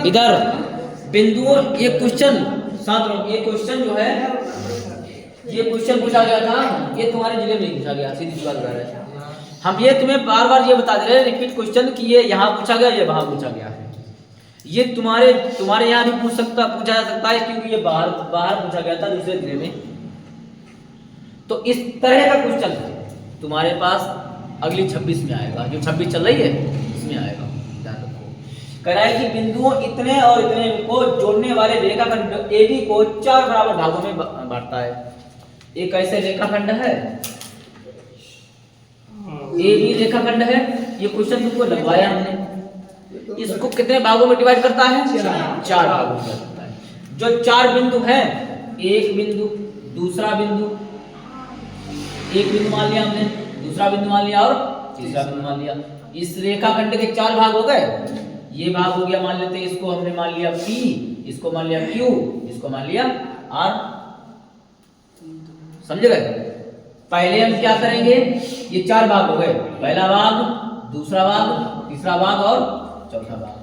इधर बिंदुओं, ये क्वेश्चन साथ रहो, ये क्वेश्चन जो है, ये क्वेश्चन पूछा गया था, ये तुम्हारे जिले में नहीं पूछा गया, सीधी सी बात बता रहे हैं हम। ये तुम्हें बार बार ये बता दे रहे हैं रिपीट क्वेश्चन कि ये यहाँ पूछा गया, ये वहां पूछा गया है। ये तुम्हारे यहाँ भी पूछा जा सकता है, क्योंकि ये बाहर पूछा गया था दूसरे जिले में। तो इस तरह का क्वेश्चन तुम्हारे पास अगली 26 में आएगा, जो 26 चल रही है इसमें आएगा, ध्यान रखो। कह रहा है कि बिंदुओं इतने और इतने को जोड़ने वाले रेखाखंड AB को 4 बराबर भागों में बांटता है। एक ऐसे रेखाखंड है, AB रेखाखंड है, ये क्वेश्चन तुमको लगवाया हमने। इसको कितने भागों में डिवाइड करता है? 4 भागों में करता है। जो 4 बिंदु हैं, एक बिंदु, दूसरा बिंदु, एक बिंदु मान लिया हमने, दूसरा बिंदु मान लिया और तीसरा बिंदु मान लिया। इस रेखाखंड के 4 भाग हो गए। ये भाग हो गया, मान लेते हैं इसको हमने मान लिया P, इसको मान लिया Q, इसको मान लिया R। समझ गए? पहले हम क्या करेंगे, ये 4 भाग हो गए, पहला भाग, दूसरा भाग, तीसरा भाग और चौथा भाग।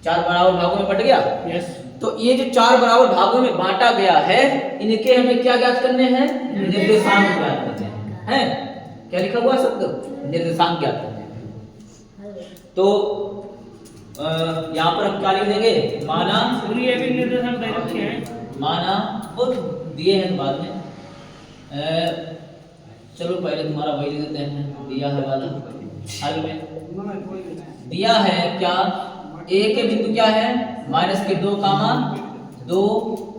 4 बराबर भागों में बट गया। यस। तो ये जो 4 बराबर भागों में बांटा गया है, इनके हमें क्या ज्ञात करने हैं? निर्देशांक ज्ञात करने हैं। क्या लिखा हुआ शब्द? निर्देशांक ज्ञात करने हैं। तो यहाँ पर हम क्या लिख देंगे? माना, पूरी ये भी निर्देशांक दे रखे हैं, माना वो दिए हैं बाद में। चलो पहले तुम्हारा वही लिख देते हैं, दिया है वाला हल में दिया है क्या? A के बिंदु क्या है? -2, 2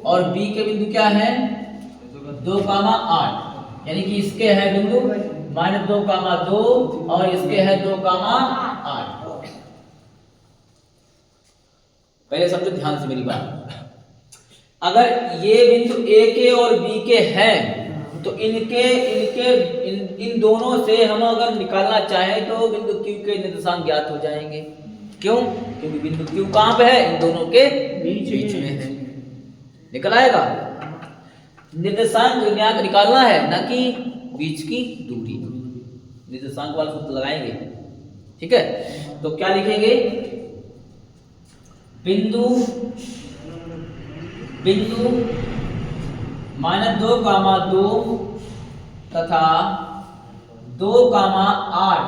और B के बिंदु क्या है? 2, 8। यानी कि इसके है बिंदु -2, 2 और इसके है 2, 8। पहले समझो ध्यान से मेरी बात। अगर ये बिंदु A के और B के हैं, तो इन दोनों से हम अगर निकालना चाहें तो बिंदु Q के निर्देशांक ज्ञात हो जाएंगे। क्यों? क्योंकि बिंदु Q कहां पे है? इन दोनों के बीच में है। निकल आएगा। निर्देशांक निकालना है, ना कि बीच की दूरी। निर्देशांक वाला सूत्र लगाएंगे, ठीक है? तो क्या लिखेंगे? बिंदु -2, 2 तथा 2, 8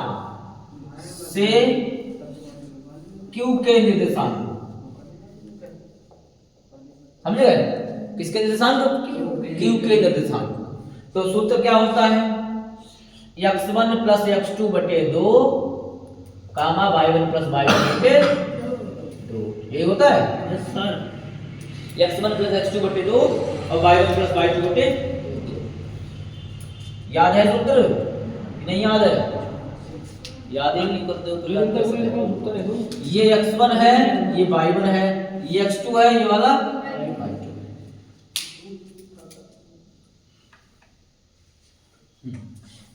से Q के निर्देशांक। समझ गए? किसके निर्देशांक? Q के निर्देशांक। तो सूत्र क्या होता है? x1 + x2 बटे 2, y1 + y2 बटे 2। ये होता है? Yes sir. x1 + x2 बटे 2 और y1 + y2 बटे 2। याद है सूत्र? नहीं याद है? याद ही नहीं करते हो तो ये x1 है, ये y1 है, ये x2 है, ये वाला y2।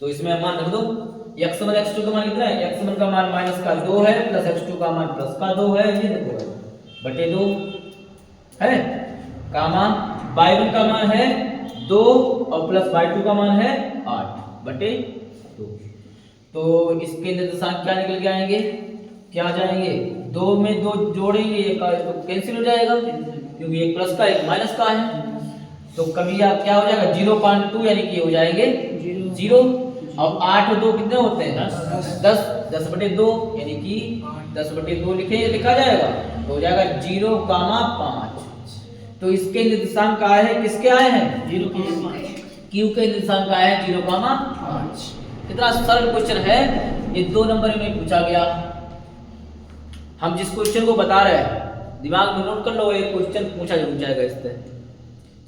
तो इसमें मान रख दो। x1 x2 का मान कितना है? x1 का मान -2 है, प्लस x2 का मान +2 है, ये देखो बटे 2 है, कामा y1 का मान है 2 और प्लस y2 का मान है 8 बटे 2। तो इसके निर्देशांक क्या निकल के आएंगे? क्या आ जाएंगे? 2 में 2 जोड़ेंगे, तो कैंसिल हो जाएगा, क्योंकि एक प्लस का एक माइनस का है। तो कभी आप क्या हो जाएगा? 0.2, यानी कि हो जाएंगे 0। और 8 और 2 कितने होते हैं? 10। 10 बटे 2 यानी कि 10 बटे 2 लिखा जाएगा, तो हो जाएगा 0,5। तो इसके निर्देशांक का है, किसके आए हैं? 0,5। Q के निर्देशांक आए हैं 0,5। कितना सरल क्वेश्चन है, ये 2 नंबर में पूछा गया। हम जिस क्वेश्चन को बता रहे हैं, दिमाग में नोट कर लो, ये क्वेश्चन पूछा जरूर जाएगा इससे,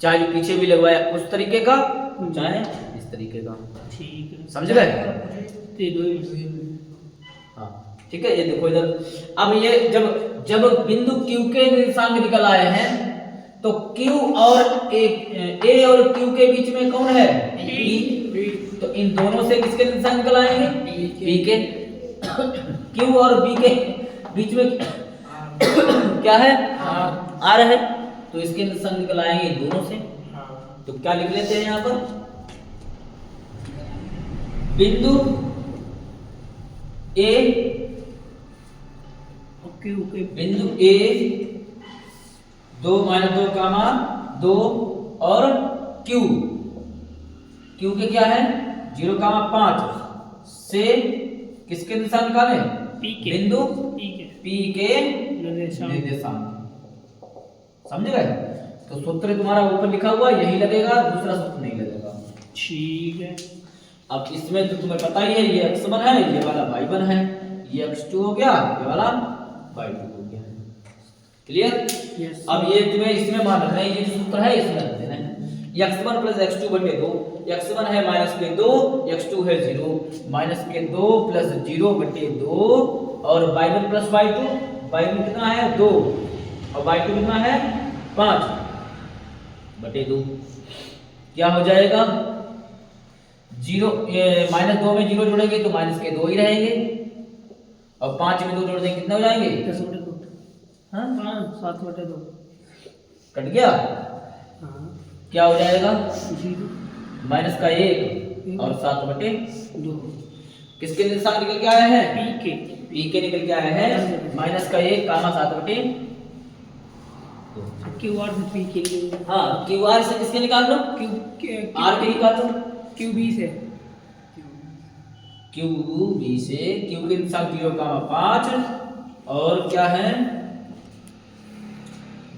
चाहे जो पीछे भी लगवाया उस तरीके का, चाहे इस तरीके का। ठीक है, समझ गए? हाँ ठीक है। ये देखो इधर, अब ये जब बिंदु Q के निर्देशांक निकल आए हैं, तो Q और A और Q के बीच में कौन है? P। तो इन दोनों से किसके निर्देशांक निकल आएंगे? P के। Q और B के बीच में क्या है? R है। तो इसके निर्देशांक निकल आएंगे इन दोनों से। तो क्या लिख लेते हैं यहाँ पर? बिंदु A, बिंदु A 2 माइनस 2 का मान 2 और क्यू क्यू के क्या है 0 का मान 5 से किसके निशान निकाले पी के बिंदु पी के पी के निर्देशांक निर्देशांक समझ गए। तो सूत्र तुम्हारा ऊपर लिखा हुआ यही लगेगा, दूसरा सूत्र नहीं लगेगा। ठीक है। अब इसमें तो तुम्हें पता ही है ये x1 है, ये वाला y1 है, ये x2 हो गया, ये वाला y2 हो गया। क्लियर? यस। अब ये तुम्हें इसमें मान रखना है, ये जो सूत्र है इसमें रख देना है। x1 प्लस x2 बटे 2, x1 है माइनस के 2, x2 है 0, माइनस के 2 प्लस 0 बटे 2 और y1 प्लस y2, y1 कितना है 2 और y2 कितना है 5 बटे 2। क्या हो जाएगा 0, ये माइनस 2 में 0 जोड़ेंगे तो माइनस के 2 ही रहेंगे और 5 में 2 जोड़ देंगे कितने हो जाएंगे 10/2। हाँ 7/2। कट गया। हाँ क्या हो जाएगा 0 माइनस का 1 और 7/2। 2 किसके निशान निकल के आए हैं पी के पी के निकल के आए हैं माइनस का 1 कामा 7/2। क्यू आर से पी के लिए हाँ क्यू आर से किसके निकाल लो क्यू आर के निकाल लो क्यू बी से क्यू बी से क्यू के निशान 0 कामा 5 और क्या है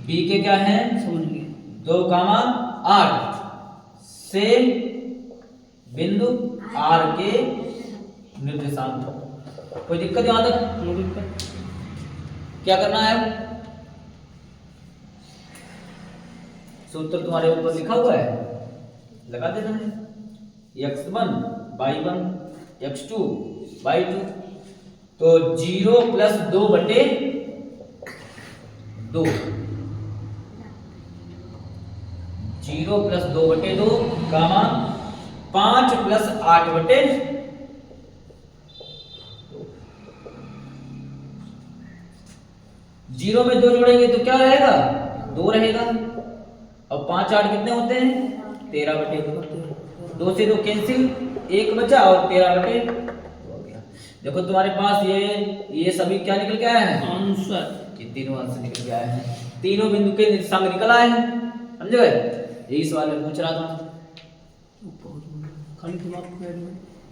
बी के क्या है समझ गए 2 कामा 8 से बिंदु आर के निर्देशांक। कोई दिक्कत यहाँ तक नो दिक्कत। क्या करना है सूत्र तुम्हारे ऊपर लिखा हुआ है लगा देना है x1 y1 x2 y2 तो 0 प्लस 2 बटे 2 0 प्लस 2 बटे 2 कामा 5 प्लस 8 बटे 0 में 2 जोड़ेंगे तो क्या रहेगा 2 रहेगा और 5 8 कितने होते हैं 13 बटे 2 से 2 कैंसिल 1 बचा और 13 बटे हो गया। देखो तुम्हारे पास ये सभी क्या निकल के आए हैं आंसर ये तीनों आंसर निकल के आए हैं, तीनों बिंदु के निर्देशांक निकल आए हैं। समझ गए यही सवाल मैं पूछ रहा था। खाली दिमाग